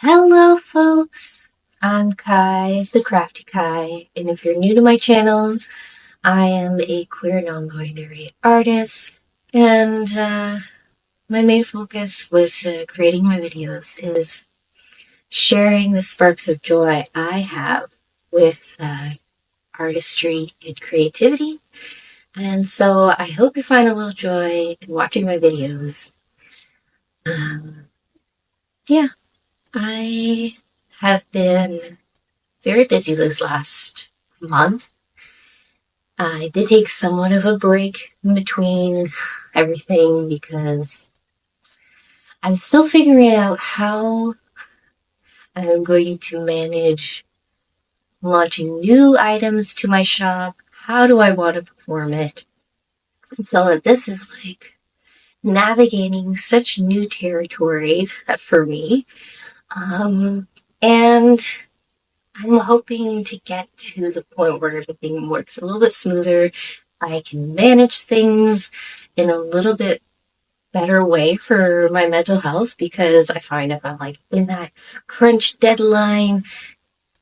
Hello, folks. I'm Kai, the Crafty Kai, and if you're new to my channel, I am a queer non-binary artist, and my main focus with creating my videos is sharing the sparks of joy I have with artistry and creativity. And so I hope you find a little joy in watching my videos. Um, yeah, I have been very busy this last month. I did take somewhat of a break in between everything because I'm still figuring out how I'm going to manage launching new items to my shop. How do I want to perform it? And so this is like navigating such new territory for me. And I'm hoping to get to the point where everything works a little bit smoother. I can manage things in a little bit better way for my mental health, because I find if I'm like in that crunch deadline,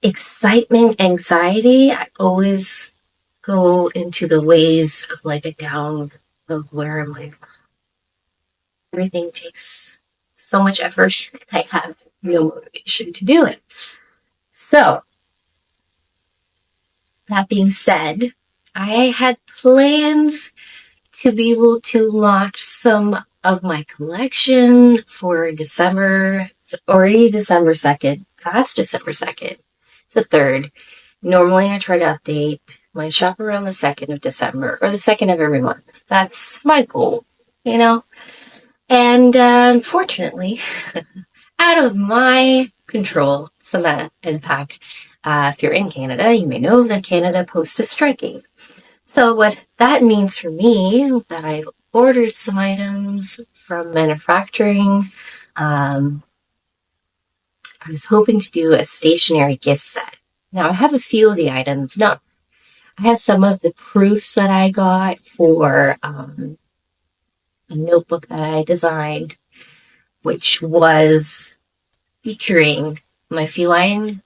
excitement, anxiety, I always go into the waves of like a down of where I'm like, everything takes so much effort. I have no motivation to do it. So, that being said, I had plans to be able to launch some of my collection for December. It's already December 2nd, past December 2nd. It's the 3rd. Normally I try to update my shop around the 2nd of December, or the 2nd of every month. That's my goal, you know? And unfortunately, out of my control, some impact. If you're in Canada, you may know that Canada Post is striking. So what that means for me, that I've ordered some items from manufacturing. I was hoping to do a stationery gift set. Now I have a few of the items. I have some of the proofs that I got for a notebook that I designed, which was featuring my feline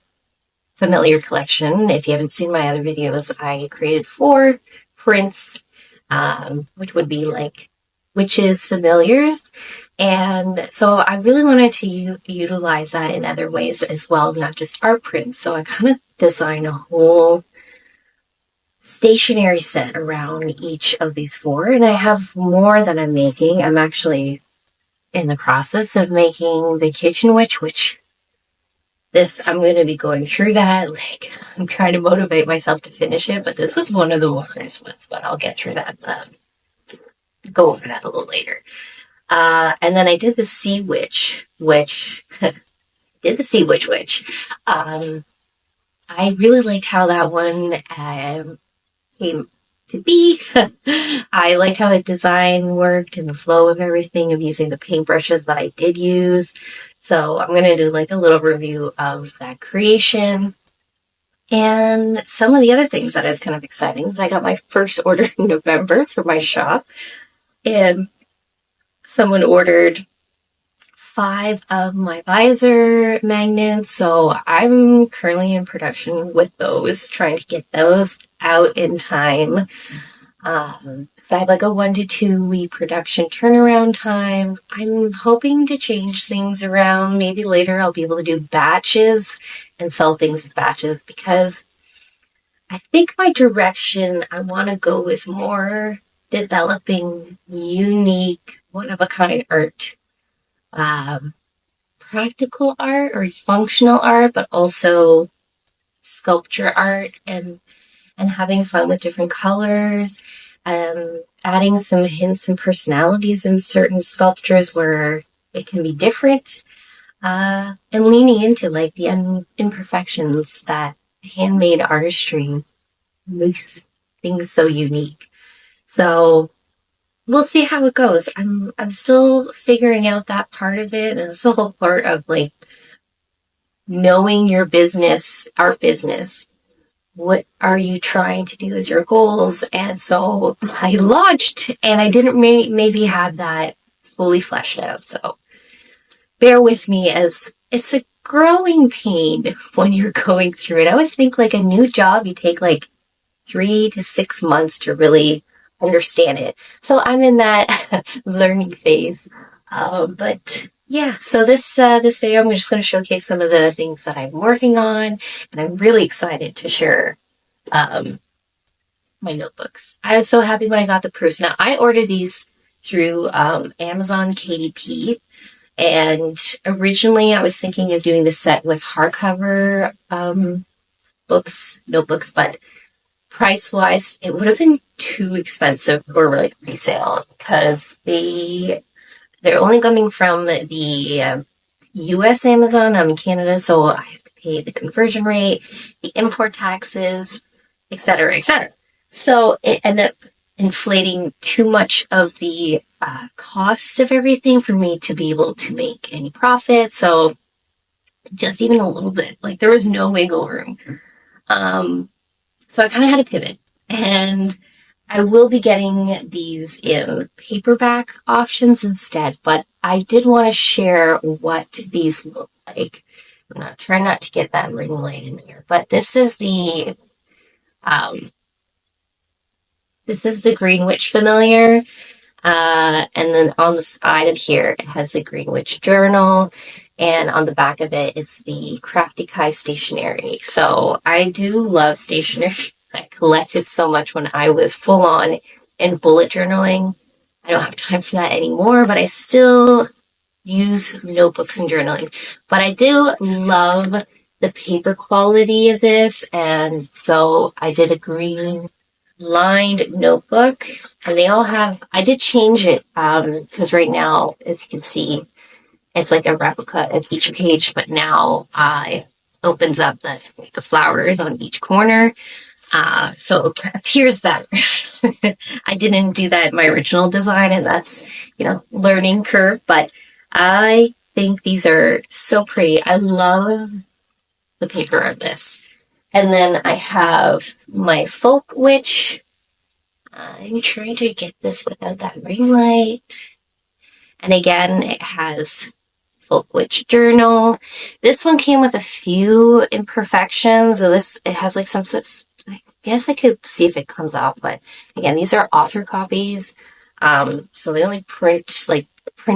familiar collection. If you haven't seen my other videos, I created 4 prints, which would be like witches familiars. And so I really wanted to utilize that in other ways as well, not just art prints. So I kind of designed a whole stationery set around each of these 4. And I have more that I'm making. I'm actually in the process of making the kitchen witch, which I'm going to be going through that. Like, I'm trying to motivate myself to finish it, but this was one of the hardest ones, but I'll get through that. Go over that a little later. And then I did the Sea Witch, did the Sea Witch. I really liked how that one came to be. I liked how the design worked and the flow of everything, of using the paintbrushes that I did use. So I'm going to do like a little review of that creation. And some of the other things that is kind of exciting is I got my first order in November for my shop. And someone ordered 5 of my visor magnets. So I'm currently in production with those, trying to get those out in time. Because I have like a 1 to 2 week production turnaround time. I'm hoping to change things around. Maybe later I'll be able to do batches and sell things in batches, because I think my direction I want to go is more developing unique, one-of-a-kind art. Practical art or functional art, but also sculpture art, and having fun with different colors, adding some hints and personalities in certain sculptures where it can be different, and leaning into like the imperfections that handmade artistry makes things so unique. So we'll see how it goes. I'm still figuring out that part of it, and it's the whole part of like knowing your business, art business. What are you trying to do as your goals? And so I launched, and I didn't maybe have that fully fleshed out. So bear with me, as it's a growing pain when you're going through it. I always think like a new job, you take like 3 to 6 months to really understand it. So I'm in that learning phase. But yeah, so this video, I'm just going to showcase some of the things that I'm working on, and I'm really excited to share um, my notebooks. I was so happy when I got the proofs. Now I ordered these through Amazon KDP, and originally I was thinking of doing the set with hardcover notebooks, but price wise, it would have been too expensive for like resale because they're only coming from the U.S. Amazon. I'm in Canada, so I have to pay the conversion rate, the import taxes, etc., etc. So it ended up inflating too much of the cost of everything for me to be able to make any profit. So just even a little bit, like there was no wiggle room. So I kind of had to pivot, and I will be getting these in paperback options instead, but I did want to share what these look like. I'm not trying not to get that ring light in there, but um, this is the Green Witch Familiar. And then on the side of here, it has the Green Witch Journal. And on the back of it, it's the Crafty Kai Stationery. So I do love stationery. I collected so much when I was full on in bullet journaling. I don't have time for that anymore, but I still use notebooks and journaling. But I do love the paper quality of this. And so I did a green lined notebook, and they all have, I did change it because right now, as you can see, it's like a replica of each page, but now I opens up the flowers on each corner, so it appears better. I didn't do that in my original design, and that's, learning curve, but I think these are so pretty. I love the paper of this. And then I have my Folk Witch. I'm trying to get this without that ring light. And again, it has Folk Witch Journal. This one came with a few imperfections. So it has like some sorts. I guess I could see if it comes off, but again, these are author copies. So they only print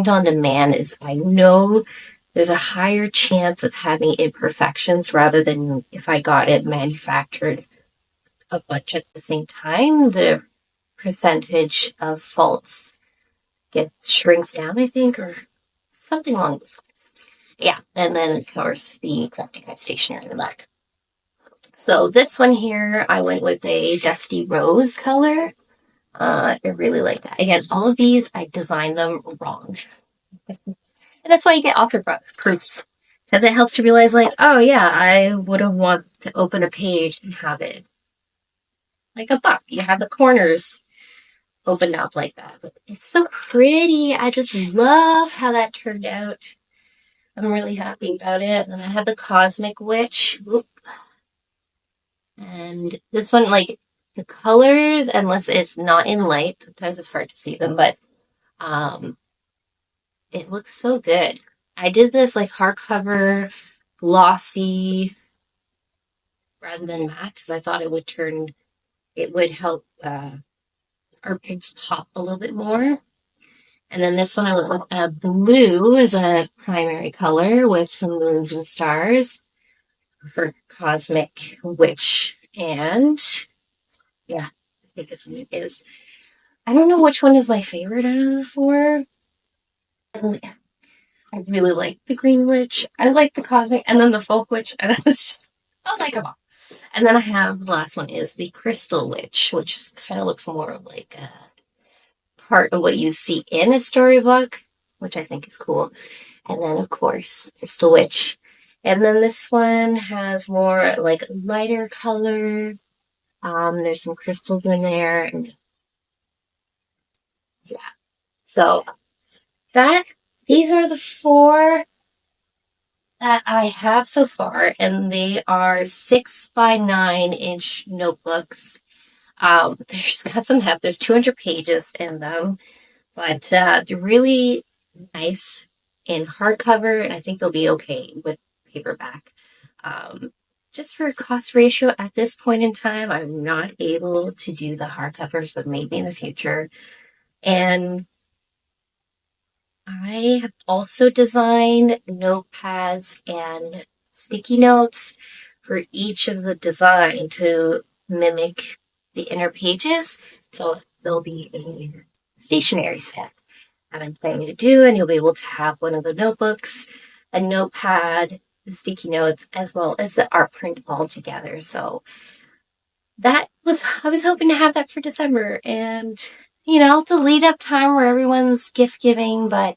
on demand is, I know there's a higher chance of having imperfections rather than if I got it manufactured a bunch at the same time. The percentage of faults shrinks down, I think, or something along those lines. Yeah, and then of course the Crafty Kai Stationery in the back. So this one here, I went with a dusty rose color. I really like that. Again, all of these, I designed them wrong. And that's why you get author proofs. Because it helps you realize, like, oh yeah, I would have wanted to open a page and have it like a book. You have the corners opened up like that. But it's so pretty. I just love how that turned out. I'm really happy about it. And then I had the Cosmic Witch. Whoop. And this one, like, the colors, unless it's not in light, sometimes it's hard to see them, but it looks so good. I did this like hardcover, glossy, rather than matte, because I thought it would help our prints pop a little bit more. And then this one I went with blue as a primary color with some moons and stars for Cosmic Witch. And yeah, I think this one is. I don't know which one is my favorite out of the four. I really like the Green Witch. I like the Cosmic, and then the Folk Witch. And it's just, I like them all. And then I have the last one is the Crystal Witch, which kind of looks more like a part of what you see in a storybook, which I think is cool. And then, of course, Crystal Witch. And then this one has more like lighter color. There's some crystals in there. And yeah. So these are the four that I have so far. And they are 6 by 9 inch notebooks. There's got some heft. There's 200 pages in them. But they're really nice in hardcover, and I think they'll be okay with paperback. Just for cost ratio at this point in time, I'm not able to do the hardcovers, but maybe in the future. And I have also designed notepads and sticky notes for each of the design to mimic the inner pages. So there'll be a stationery set that I'm planning to do, and you'll be able to have one of the notebooks, a notepad, the sticky notes, as well as the art print all together. So I was hoping to have that for December, and it's a lead up time where everyone's gift giving. But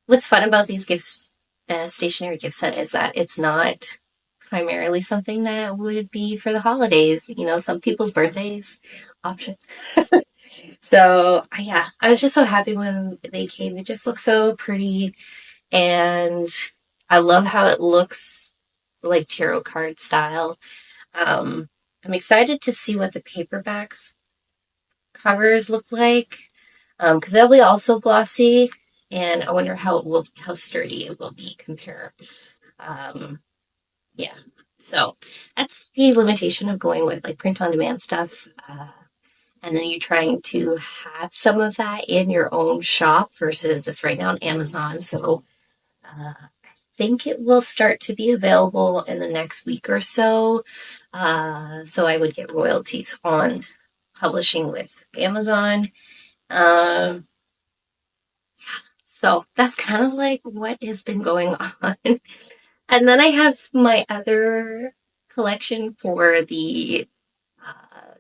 what's fun about these gifts, stationery gift set, is that it's not primarily something that would be for the holidays. Some people's birthdays option. So yeah, I was just so happy when they came. They just look so pretty, and I love how it looks like tarot card style. I'm excited to see what the paperbacks covers look like, because they'll be also glossy, and I wonder how sturdy it will be compared. Yeah, so that's the limitation of going with like print on demand stuff. And then you're trying to have some of that in your own shop versus it's right now on Amazon. So I think it will start to be available in the next week or so. So I would get royalties on publishing with Amazon. So that's kind of like what has been going on. And then I have my other collection for the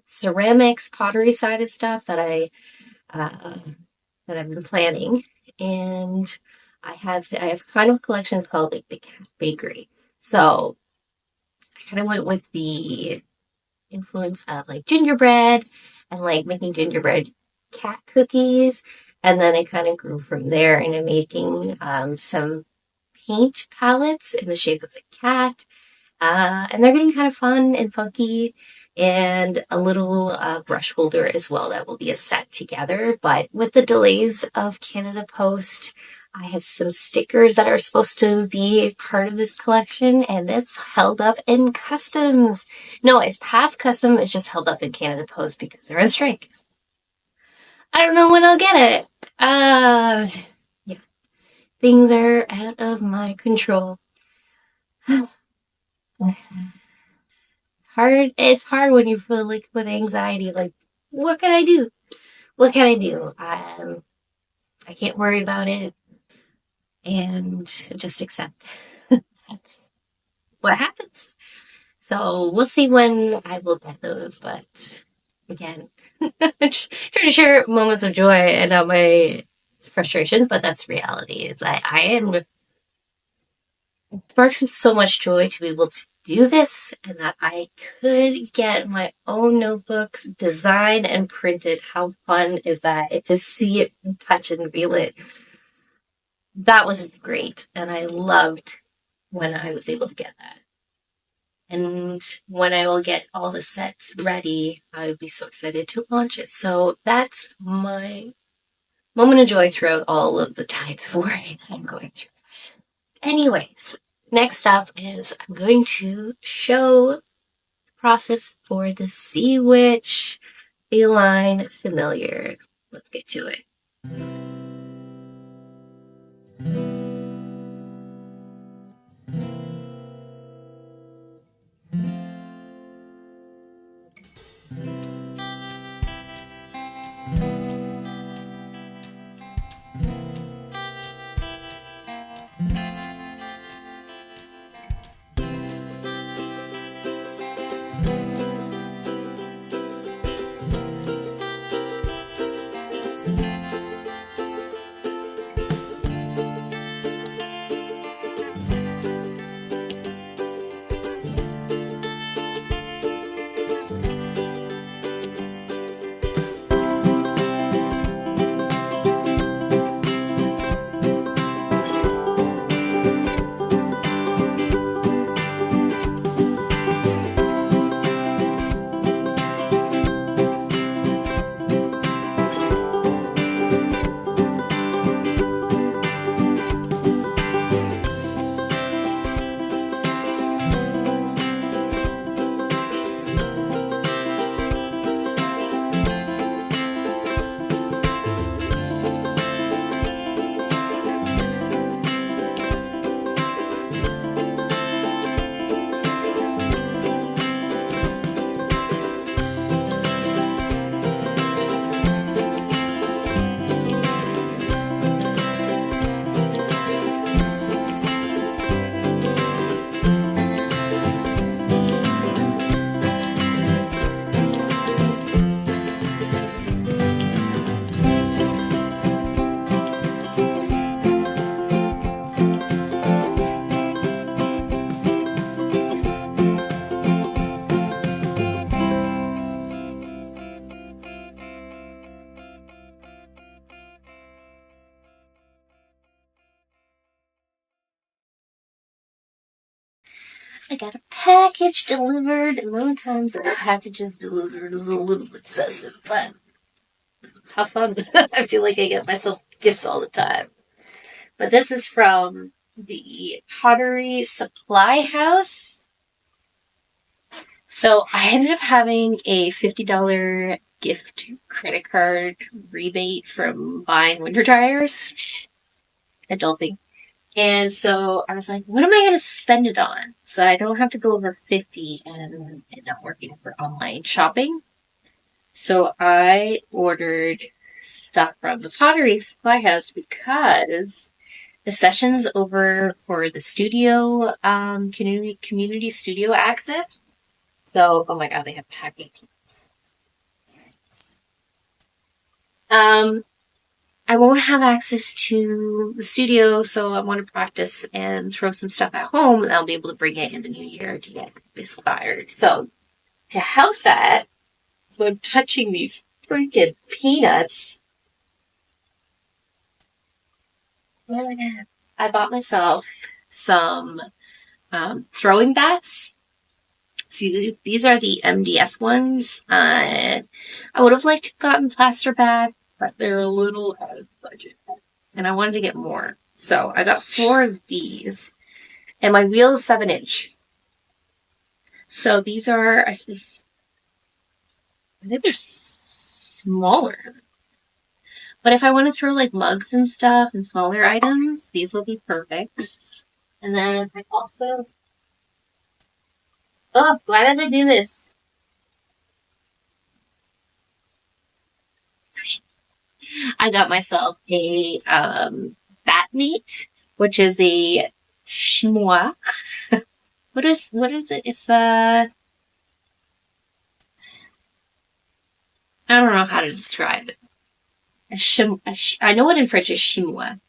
ceramics pottery side of stuff uh, that I've been planning, and I have kind of collections called like the Cat Bakery. So I kind of went with the influence of like gingerbread and like making gingerbread cat cookies, and then it kind of grew from there into making some paint palettes in the shape of a cat. And they're going to be kind of fun and funky, and a little brush holder as well that will be a set together. But with the delays of Canada Post, I have some stickers that are supposed to be part of this collection, and it's held up in customs. No, it's past custom. It's just held up in Canada Post because they're on strike. I don't know when I'll get it. Yeah, things are out of my control. It's hard when you feel like with anxiety, like, what can I do? What can I do? I can't worry about it and just accept that's what happens. So we'll see when I will get those, but again, trying to share moments of joy and not my frustrations, but that's reality. I am sparks so much joy to be able to do this, and that I could get my own notebooks designed and printed. How fun is that? To see it, touch and feel it. That was great, and I loved when I was able to get that. And when I will get all the sets ready, I would be so excited to launch it. So that's my moment of joy throughout all of the tides of worry that I'm going through. Anyways, next up is I'm going to show the process for the Sea Witch Feline Familiar. Let's get to it. I got a package delivered, and the times that a package is delivered is a little excessive, but have fun. I feel like I get myself gifts all the time. But this is from the Pottery Supply House. So I ended up having a $50 gift credit card rebate from buying winter dryers. Adulting. And so I was like, what am I going to spend it on? So I don't have to go over 50 and end up working for online shopping. So I ordered stuff from the Pottery Supply House because the session's over for the studio, community studio access. So, oh my god, they have packing peanuts. I won't have access to the studio, so I want to practice and throw some stuff at home, and I'll be able to bring it in the new year to get inspired. So, to help that, so I'm touching these freaking peanuts. I bought myself some throwing bats. See, these are the MDF ones. I would have liked to have gotten plaster bag, but they're a little out of budget. And I wanted to get more. So I got 4 of these. And my wheel is 7-inch. So these are, I suppose, I think they're smaller. But if I want to throw like mugs and stuff and smaller items, these will be perfect. And then I also, oh, why did I do this? I got myself a bat meat, which is a chinois. What is it? It's I don't know how to describe it. I know it in French is chinois.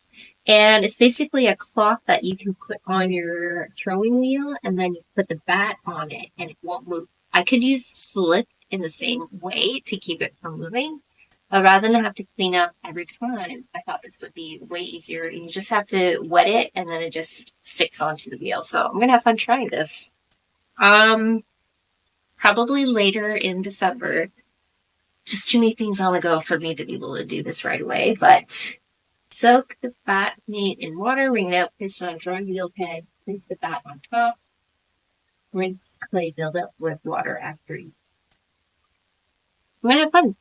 And it's basically a cloth that you can put on your throwing wheel, and then you put the bat on it, and it won't move. I could use slip in the same way to keep it from moving, but rather than have to clean up every time, I thought this would be way easier. You just have to wet it, and then it just sticks onto the wheel. So I'm gonna have fun trying this. Probably later in December. Just too many things on the go for me to be able to do this right away, but soak the bat meat in water, wring it out, place it on a dry wheel head, place the bat on top, rinse clay buildup with water after each. I'm gonna have fun.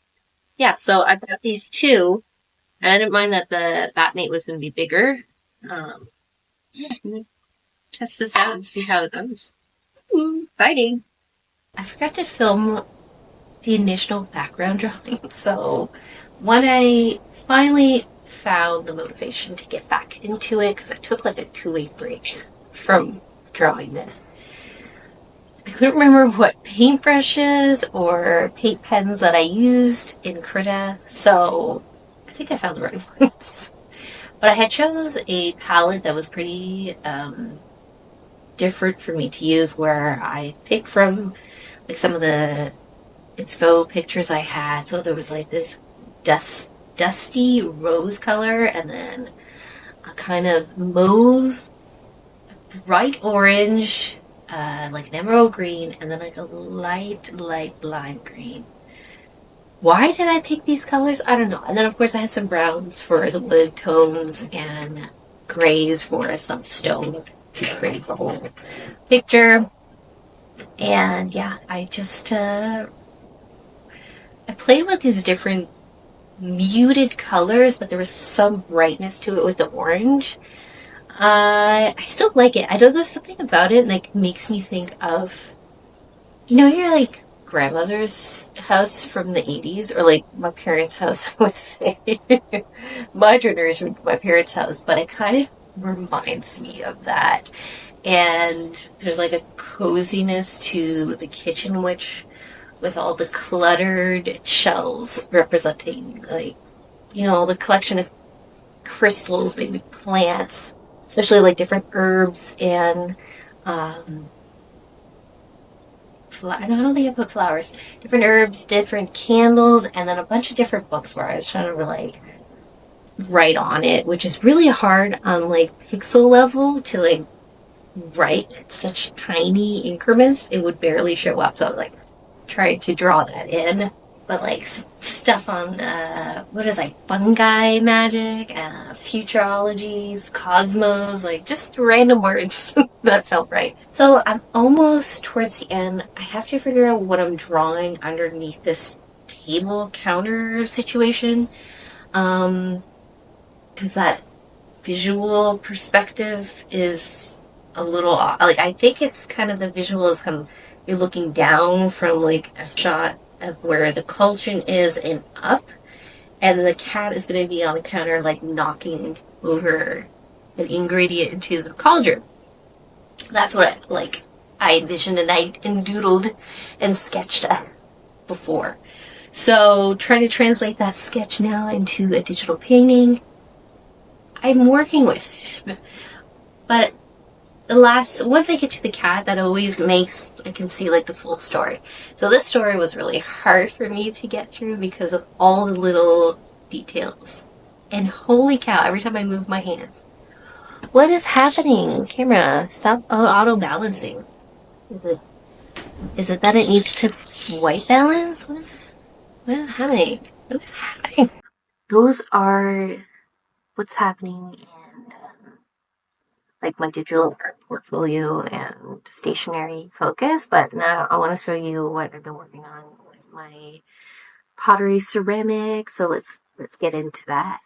Yeah, so I bought these 2. I didn't mind that the bat meat was going to be bigger. I'm gonna test this out and see how it goes. Ooh, fighting. I forgot to film the initial background drawing, so when I finally found the motivation to get back into it, because I took like a 2-week break from drawing this, I couldn't remember what paintbrushes or paint pens that I used in Krita, so I think I found the right ones. But I had chose a palette that was pretty different for me to use, where I picked from like some of the inspo pictures I had. So there was like this dusty rose color, and then a kind of mauve, bright orange, like an emerald green, and then like a light lime green. Why did I pick these colors? I don't know. And then of course I had some browns for the wood tones and grays for some stone to create the whole picture. And yeah, I just I played with these different muted colors, but there was some brightness to it with the orange. I still like it. I don't know, there's something about it like makes me think of, you know, your like grandmother's house from the 80s, or like my parents' house, I would say. My generation, my parents' house, but it kind of reminds me of that. And there's like a coziness to the kitchen witch, with all the cluttered shelves representing, like, you know, the collection of crystals, maybe plants, especially like different herbs and I don't think I put flowers, different herbs, different candles, and then a bunch of different books where I was trying to like write on it, which is really hard on like pixel level to like write in such tiny increments, it would barely show up. So I was like trying to draw that in. But like stuff on what is like fungi magic, futurology, cosmos, like just random words that felt right. So I'm almost towards the end. I have to figure out what I'm drawing underneath this table counter situation. Because that visual perspective is a little off. Like I think it's kind of the visual is kind of you're looking down from like a shot of where the cauldron is and up, and the cat is going to be on the counter like knocking over an ingredient into the cauldron. That's what I envisioned and I doodled and sketched before. So trying to translate that sketch now into a digital painting. I'm working with it. But once I get to the cat, that always makes, I can see like the full story. So this story was really hard for me to get through because of all the little details. And holy cow, every time I move my hands. What is happening? Camera, stop auto balancing. Is it that it needs to white balance? What is happening? What is happening? Those are what's happening in like my digital art portfolio and stationery focus, but now I want to show you what I've been working on with my pottery ceramic. So let's get into that.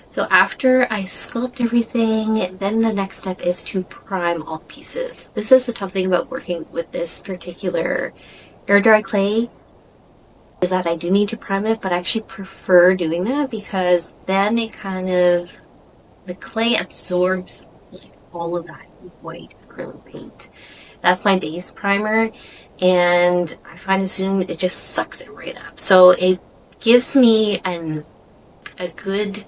So after I sculpt everything, then the next step is to prime all pieces. This is the tough thing about working with this particular air dry clay, is that I do need to prime it, but I actually prefer doing that because then it kind of, the clay absorbs like all of that white acrylic paint. That's my base primer, and I find as soon it just sucks it right up. So it gives me a good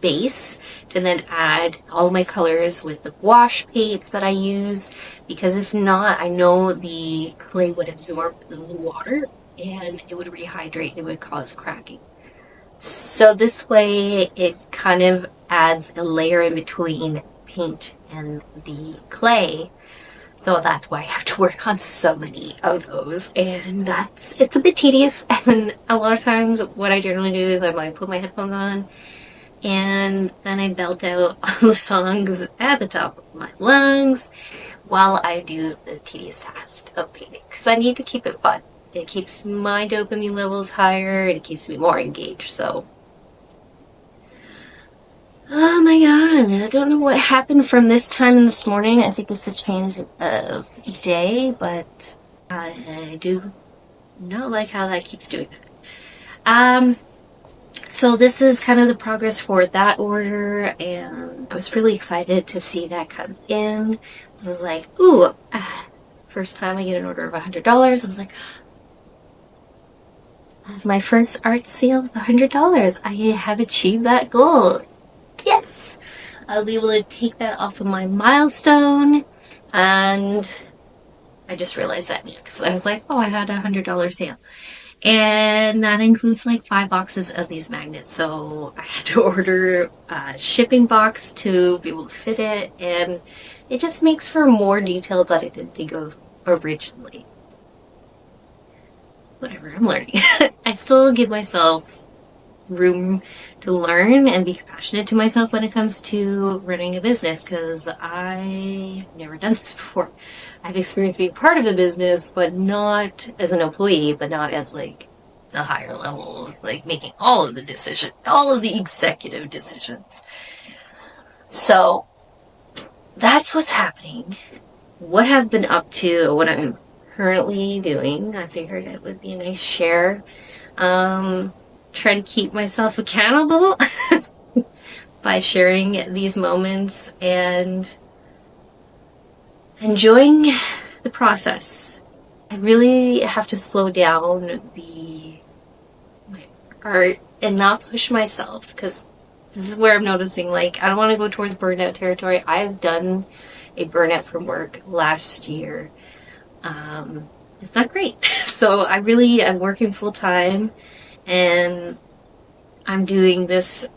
base to then add all my colors with the wash paints that I use, because if not, I know the clay would absorb the water and it would rehydrate and it would cause cracking. So this way it kind of adds a layer in between paint and the clay. So that's why I have to work on so many of those, and it's a bit tedious. And a lot of times what I generally do is I might put my headphones on and then I belt out all the songs at the top of my lungs while I do the tedious task of painting, because I need to keep it fun. It keeps my dopamine levels higher and it keeps me more engaged. So Oh my god, I don't know what happened from this time this morning. I think it's a change of day, but I do not like how that keeps doing that. So this is kind of the progress for that order, and I was really excited to see that come in. I was like, ooh, first time I get an order of $100. I was like, that's my first art sale of $100. I have achieved that goal. Yes! I'll be able to take that off of my milestone, and I just realized that because I was like, oh, I had $100 sale. And that includes like 5 boxes of these magnets. So I had to order a shipping box to be able to fit it, and it just makes for more details that I didn't think of originally. Whatever, I'm learning. I still give myself room to learn and be compassionate to myself when it comes to running a business, because I've never done this before. I've experienced being part of a business, but not as an employee, but not as like the higher level, like making all of the decisions, all of the executive decisions. So that's what's happening. What I've been up to, what I'm currently doing, I figured it would be a nice share. Try to keep myself accountable by sharing these moments and enjoying the process. I really have to slow down my art and not push myself, because this is where I'm noticing, like, I don't want to go towards burnout territory. I've done a burnout from work last year. It's not great. So I'm working full time, and I'm doing this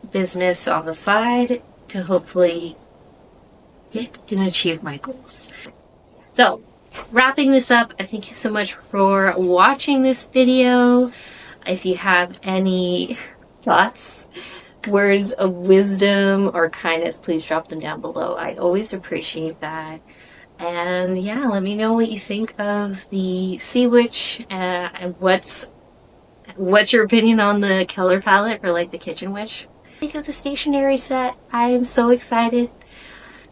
business on the side to hopefully get and achieve my goals. So, wrapping this up, I thank you so much for watching this video. If you have any thoughts, words of wisdom, or kindness, please drop them down below. I'd always appreciate that. And yeah, let me know what you think of the Sea Witch, and what's your opinion on the color palette for like the Kitchen Witch. Think of the stationery set. I am so excited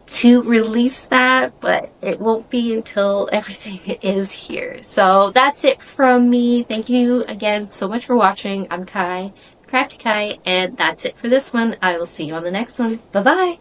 to release that, but it won't be until everything is here. So that's it from me. Thank you again so much for watching. I'm Kai, Crafty Kai, and that's it for this one. I will see you on the next one. Bye bye.